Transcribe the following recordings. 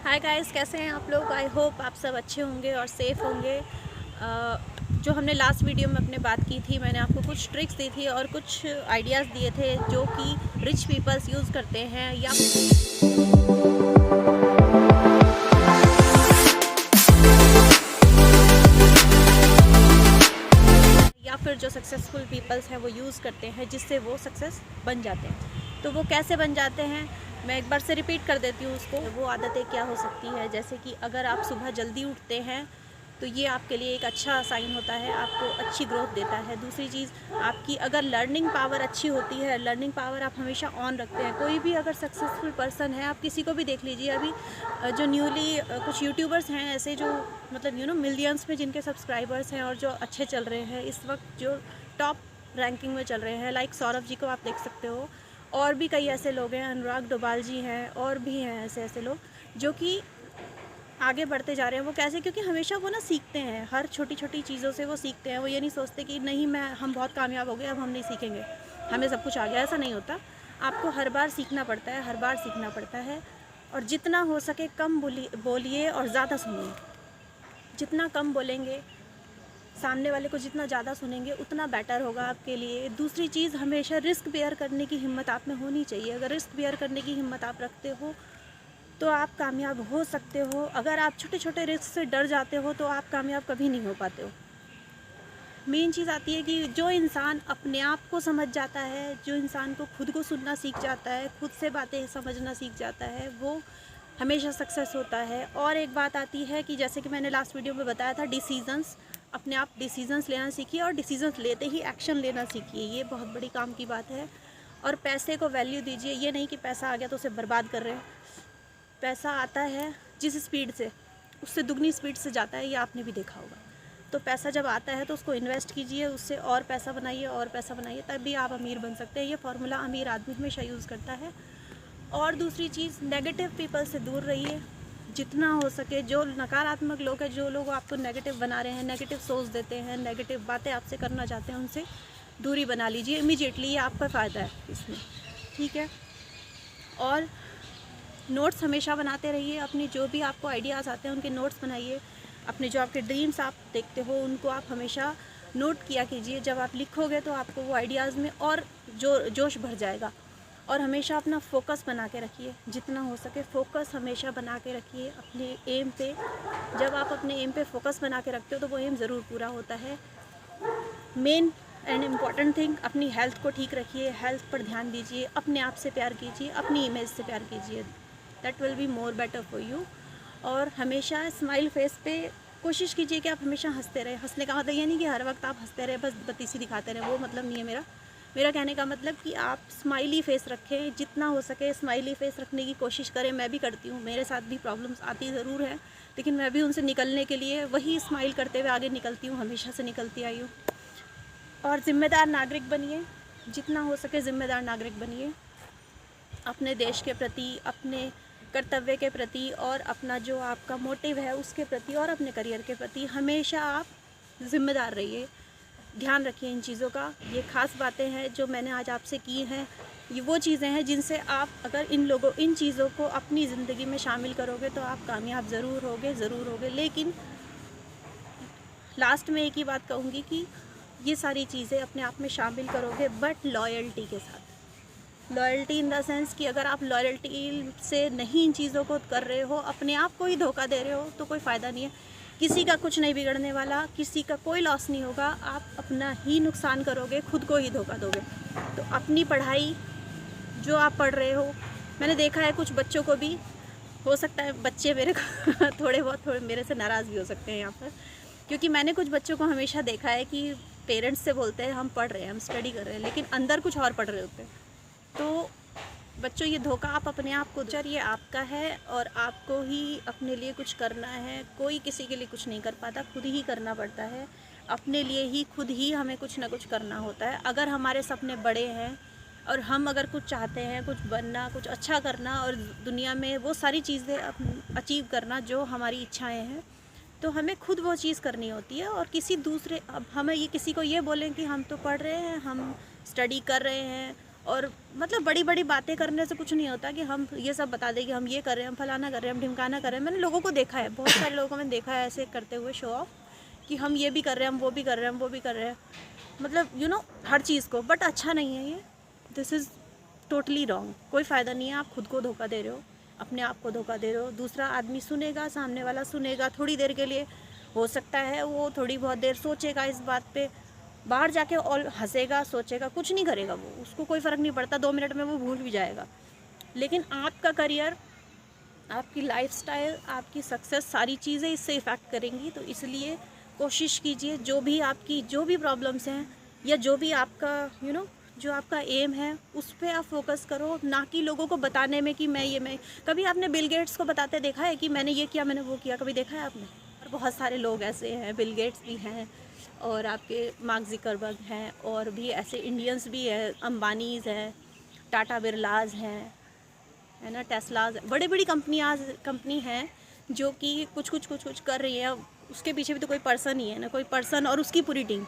Hi guys, कैसे हैं आप लोग। आई होप आप सब अच्छे होंगे और सेफ़ होंगे। जो हमने लास्ट वीडियो में अपने बात की थी, मैंने आपको कुछ ट्रिक्स दी थी और कुछ आइडियाज़ दिए थे जो कि रिच पीपल्स यूज़ करते हैं या फिर जो सक्सेसफुल पीपल्स हैं वो यूज़ करते हैं, जिससे वो सक्सेस बन जाते हैं। तो वो कैसे बन जाते हैं, मैं एक बार से रिपीट कर देती हूँ उसको। वो आदतें क्या हो सकती है, जैसे कि अगर आप सुबह जल्दी उठते हैं तो ये आपके लिए एक अच्छा साइन होता है, आपको अच्छी ग्रोथ देता है। दूसरी चीज़, आपकी अगर लर्निंग पावर अच्छी होती है, लर्निंग पावर आप हमेशा ऑन रखते हैं। कोई भी अगर सक्सेसफुल पर्सन है, आप किसी को भी देख लीजिए। अभी जो न्यूली कुछ यूट्यूबर्स हैं ऐसे, जो मतलब मिलियंस में जिनके सब्सक्राइबर्स हैं और जो अच्छे चल रहे हैं इस वक्त, जो टॉप रैंकिंग में चल रहे हैं, लाइक सौरभ जी को आप देख सकते हो। और भी कई ऐसे लोग हैं, अनुराग डोभाल जी हैं, और भी हैं ऐसे लोग जो कि आगे बढ़ते जा रहे हैं। वो कैसे? क्योंकि हमेशा वो ना सीखते हैं, हर छोटी छोटी चीज़ों से वो सीखते हैं। वो ये नहीं सोचते कि नहीं हम बहुत कामयाब हो गए, अब हम नहीं सीखेंगे, हमें सब कुछ आ गया। ऐसा नहीं होता। आपको हर बार सीखना पड़ता है, हर बार सीखना पड़ता है। और जितना हो सके कम बोलिए और ज़्यादा सुनिए। जितना कम बोलेंगे, सामने वाले को जितना ज़्यादा सुनेंगे, उतना बेटर होगा आपके लिए। दूसरी चीज़, हमेशा रिस्क बेयर करने की हिम्मत आप में होनी चाहिए। अगर रिस्क बेयर करने की हिम्मत आप रखते हो तो आप कामयाब हो सकते हो। अगर आप छोटे छोटे रिस्क से डर जाते हो तो आप कामयाब कभी नहीं हो पाते हो। मेन चीज़ आती है कि जो इंसान अपने आप को समझ जाता है, जो इंसान को खुद को सुनना सीख जाता है, खुद से बातें समझना सीख जाता है, वो हमेशा सक्सेस होता है। और एक बात आती है कि जैसे कि मैंने लास्ट वीडियो में बताया था, डिसीजंस, अपने आप डिसीजंस लेना सीखिए और डिसीजंस लेते ही एक्शन लेना सीखिए। ये बहुत बड़ी काम की बात है। और पैसे को वैल्यू दीजिए। ये नहीं कि पैसा आ गया तो उसे बर्बाद कर रहे हैं। पैसा आता है जिस स्पीड से, उससे दुगनी स्पीड से जाता है, ये आपने भी देखा होगा। तो पैसा जब आता है तो उसको इन्वेस्ट कीजिए, उससे और पैसा बनाइए और पैसा बनाइए, तभी आप अमीर बन सकते हैं। ये फार्मूला अमीर आदमी हमेशा यूज़ करता है। और दूसरी चीज़, नेगेटिव पीपल से दूर रहिए जितना हो सके। जो नकारात्मक लोग हैं, जो लोग आपको नेगेटिव बना रहे हैं, नेगेटिव सोच देते हैं, नेगेटिव बातें आपसे करना चाहते हैं, उनसे दूरी बना लीजिए इमीडिएटली। ये आपका फ़ायदा है इसमें, ठीक है। और नोट्स हमेशा बनाते रहिए। अपनी जो भी आपको आइडियाज़ आते हैं उनके नोट्स बनाइए। अपने जो आपके ड्रीम्स आप देखते हो उनको आप हमेशा नोट किया कीजिए। जब आप लिखोगे तो आपको वो आइडियाज़ में और जोश भर जाएगा। और हमेशा अपना फोकस बना के रखिए, जितना हो सके फोकस हमेशा बना के रखिए अपने एम पे। जब आप अपने एम पे फोकस बना के रखते हो तो वो एम ज़रूर पूरा होता है। मेन एंड इम्पॉर्टेंट थिंग, अपनी हेल्थ को ठीक रखिए, हेल्थ पर ध्यान दीजिए, अपने आप से प्यार कीजिए, अपनी इमेज से प्यार कीजिए। That will be more better for you. और हमेशा स्माइल फेस पे कोशिश कीजिए कि आप हमेशा हंसते रहें। हंसने का मतलब ये नहीं कि हर वक्त आप हंसते रहे, बस बत्तीसी दिखाते रहें, वो मतलब नहीं है मेरा कहने का मतलब कि आप स्माइली फेस रखें। जितना हो सके स्माइली फेस रखने की कोशिश करें। मैं भी करती हूँ, मेरे साथ भी प्रॉब्लम्स आती ज़रूर है, लेकिन मैं भी उनसे निकलने के लिए वही स्माइल करते हुए आगे निकलती हूँ, हमेशा से निकलती आई हूँ। और ज़िम्मेदार नागरिक बनिए, जितना हो सके ज़िम्मेदार नागरिक बनिए अपने देश के प्रति, अपने कर्तव्य के प्रति, और अपना जो आपका मोटिव है उसके प्रति, और अपने करियर के प्रति हमेशा आप ज़िम्मेदार रहिए। ध्यान रखिए इन चीज़ों का। ये ख़ास बातें हैं जो मैंने आज आपसे की हैं। ये वो चीज़ें हैं जिनसे आप अगर इन चीज़ों को अपनी ज़िंदगी में शामिल करोगे तो आप कामयाब ज़रूर होगे। लेकिन लास्ट में एक ही बात कहूँगी कि ये सारी चीज़ें अपने आप में शामिल करोगे, बट लॉयल्टी के साथ। लॉयल्टी इन द सेंस कि अगर आप लॉयल्टी से नहीं इन चीज़ों को कर रहे हो, अपने आप को ही धोखा दे रहे हो, तो कोई फ़ायदा नहीं है। किसी का कुछ नहीं बिगड़ने वाला, किसी का कोई लॉस नहीं होगा, आप अपना ही नुकसान करोगे, खुद को ही धोखा दोगे। तो अपनी पढ़ाई जो आप पढ़ रहे हो, मैंने देखा है कुछ बच्चों को भी, हो सकता है बच्चे मेरे को थोड़े मेरे से नाराज़ भी हो सकते हैं यहाँ पर, क्योंकि मैंने कुछ बच्चों को हमेशा देखा है कि पेरेंट्स से बोलते हैं हम पढ़ रहे हैं, हम स्टडी कर रहे हैं, लेकिन अंदर कुछ और पढ़ रहे होते हैं। तो बच्चों, ये धोखा आप अपने आप को, ये आपका है और आपको ही अपने लिए कुछ करना है। कोई किसी के लिए कुछ नहीं कर पाता, खुद ही करना पड़ता है। अपने लिए ही खुद ही हमें कुछ ना कुछ करना होता है। अगर हमारे सपने बड़े हैं और हम अगर कुछ चाहते हैं, कुछ बनना, कुछ अच्छा करना और दुनिया में वो सारी चीज़ें अचीव करना जो हमारी इच्छाएँ हैं, तो हमें खुद वो चीज़ करनी होती है। और अब हमें ये किसी को ये बोलें कि हम तो पढ़ रहे हैं, हम स्टडी कर रहे हैं और मतलब बड़ी बड़ी बातें करने से कुछ नहीं होता कि हम ये सब बता दें कि हम ये कर रहे हैं, हम फलाना कर रहे हैं, हम ढिमकाना कर रहे हैं। मैंने लोगों को देखा है, बहुत सारे लोगों को मैंने देखा है ऐसे करते हुए शो ऑफ कि हम ये भी कर रहे हैं, हम वो भी कर रहे हैं, हम वो भी कर रहे हैं, मतलब यू नो हर चीज़ को। बट अच्छा नहीं है ये, दिस इज़ टोटली रॉन्ग। कोई फ़ायदा नहीं है, आप खुद को धोखा दे रहे हो, अपने आप को धोखा दे रहे हो। दूसरा आदमी सुनेगा, सामने वाला सुनेगा थोड़ी देर के लिए, हो सकता है वो थोड़ी बहुत देर सोचेगा इस बात पे, बाहर जाके और हंसेगा, सोचेगा, कुछ नहीं करेगा वो, उसको कोई फ़र्क नहीं पड़ता, 2 मिनट में वो भूल भी जाएगा। लेकिन आपका करियर, आपकी लाइफस्टाइल, आपकी सक्सेस, सारी चीज़ें इससे इफ़ेक्ट करेंगी। तो इसलिए कोशिश कीजिए, जो भी आपकी जो भी प्रॉब्लम्स हैं या जो भी आपका यू नो जो आपका एम है उस पर आप फोकस करो, ना कि लोगों को बताने में कि मैं कभी आपने बिल गेट्स को बताते देखा है कि मैंने ये किया, मैंने वो किया? कभी देखा है आपने? और बहुत सारे लोग ऐसे हैं, बिल गेट्स भी हैं और आपके मार्क ज़ुकरबर्ग हैं, और भी ऐसे इंडियंस भी हैं, अंबानीज़ हैं, टाटा बिरलाज हैं, है ना, टेस्लाज, बड़ी बड़ी कंपनी हैं जो कि कुछ कर रही है। उसके पीछे भी तो कोई पर्सन ही है ना, कोई पर्सन और उसकी पूरी टीम,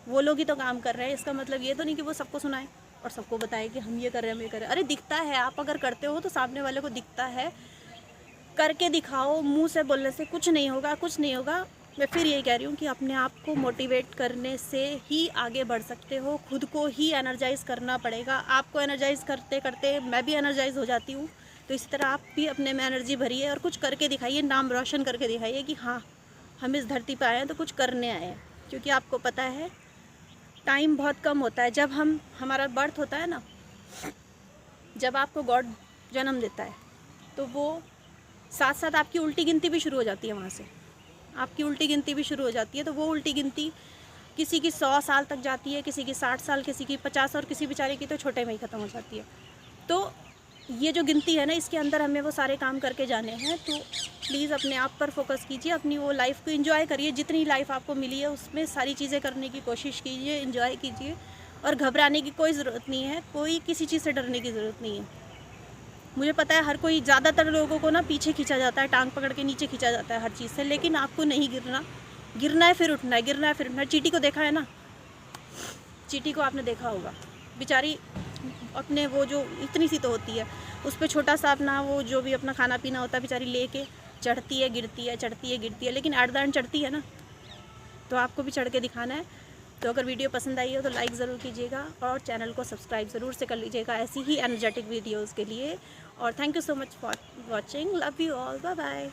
वो लोग ही तो काम कर रहे हैं। इसका मतलब ये तो नहीं कि वो सबको सुनाए और सबको बताए कि हम ये कर रहे हैं, हम ये कर रहे हैं। अरे दिखता है, आप अगर करते हो तो सामने वाले को दिखता है, करके दिखाओ। मुंह से बोलने से कुछ नहीं होगा, कुछ नहीं होगा। मैं फिर यही कह रही हूँ कि अपने आप को मोटिवेट करने से ही आगे बढ़ सकते हो, खुद को ही एनर्जाइज़ करना पड़ेगा। आपको एनर्जाइज़ करते करते मैं भी एनर्जाइज़ हो जाती हूँ, तो इस तरह आप भी अपने में एनर्जी भरिए और कुछ करके दिखाइए, नाम रोशन करके दिखाइए कि हाँ, हम इस धरती पर आए हैं तो कुछ करने आए हैं। क्योंकि आपको पता है टाइम बहुत कम होता है। जब हमारा बर्थ होता है ना, जब आपको गॉड जन्म देता है, तो वो साथ साथ आपकी उल्टी गिनती भी शुरू हो जाती है। वहाँ से आपकी उल्टी गिनती भी शुरू हो जाती है। तो वो उल्टी गिनती किसी की 100 साल तक जाती है, किसी की 60 साल, किसी की 50, और किसी बेचारे की तो छोटे में ही ख़त्म हो जाती है। तो ये जो गिनती है ना, इसके अंदर हमें वो सारे काम करके जाने हैं। तो प्लीज़ अपने आप पर फोकस कीजिए, अपनी वो लाइफ को एंजॉय करिए। जितनी लाइफ आपको मिली है उसमें सारी चीज़ें करने की कोशिश कीजिए, एंजॉय कीजिए, और घबराने की कोई ज़रूरत नहीं है, कोई किसी चीज़ से डरने की ज़रूरत नहीं है। मुझे पता है हर कोई, ज़्यादातर लोगों को ना पीछे खींचा जाता है, टांग पकड़ के नीचे खींचा जाता है हर चीज़ से, लेकिन आपको नहीं गिरना। गिरना है फिर उठना है, गिरना है फिर उठना है। चींटी को देखा है ना, चींटी को आपने देखा होगा, बेचारी अपने वो जो इतनी सी तो होती है, उस पर छोटा सा अपना वो जो भी अपना खाना पीना होता है बेचारी लेके चढ़ती है, गिरती है, चढ़ती है, गिरती है, लेकिन एट द एंड चढ़ती है ना। तो आपको भी चढ़ के दिखाना है। तो अगर वीडियो पसंद आई हो तो लाइक ज़रूर कीजिएगा और चैनल को सब्सक्राइब ज़रूर से कर लीजिएगा ऐसी ही एनर्जेटिक वीडियोज़ के लिए। और thank you so much for watching, love you all, bye bye.